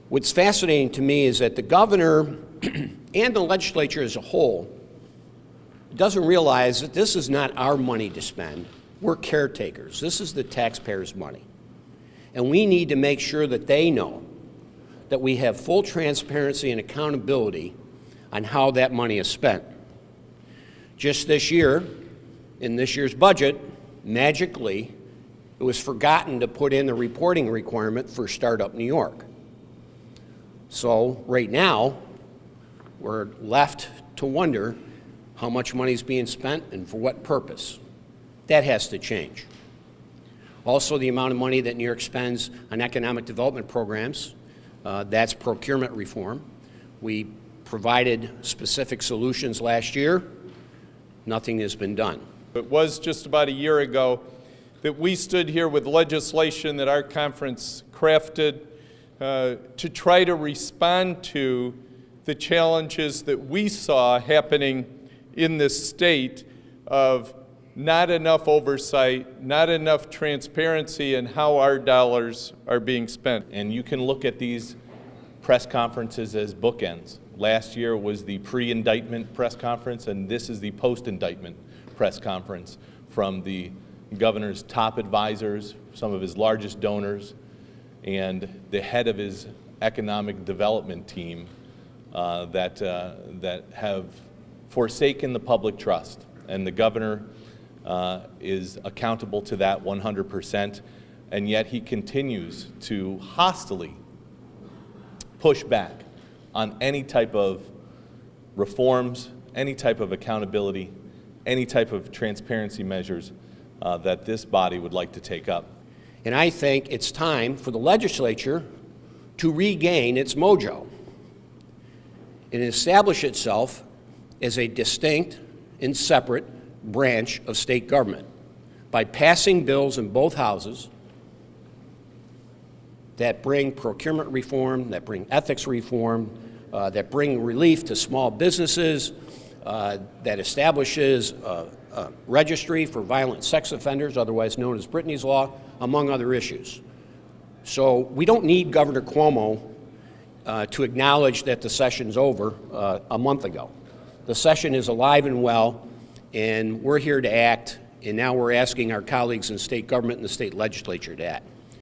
What's fascinating to me is that the governor and the legislature as a whole doesn't realize that this is not our money to spend. We're caretakers. This is the taxpayers' money. And we need to make sure that they know that we have full transparency and accountability on how that money is spent. Just this year, in this year's budget, magically, it was forgotten to put in the reporting requirement for Startup New York. So right now, we're left to wonder how much money is being spent and for what purpose. That has to change. Also, the amount of money that New York spends on economic development programs, that's procurement reform. We provided specific solutions last year. Nothing has been done. It was just about a year ago that we stood here with legislation that our conference crafted to try to respond to the challenges that we saw happening in this state of not enough oversight, not enough transparency in how our dollars are being spent. And you can look at these press conferences as bookends. Last year was the pre-indictment press conference, and this is the post-indictment press conference from the governor's top advisors, some of his largest donors, and the head of his economic development team that have forsaken the public trust. And the governor is accountable to that 100%, and yet he continues to hostily push back on any type of reforms, any type of accountability, any type of transparency measures that this body would like to take up. And I think it's time for the legislature to regain its mojo and establish itself as a distinct and separate branch of state government by passing bills in both houses that bring procurement reform, that bring ethics reform, that bring relief to small businesses, that establishes a registry for violent sex offenders, otherwise known as Brittany's Law, among other issues. So we don't need Governor Cuomo to acknowledge that the session's over a month ago. The session is alive and well, and we're here to act, and now we're asking our colleagues in state government and the state legislature to act.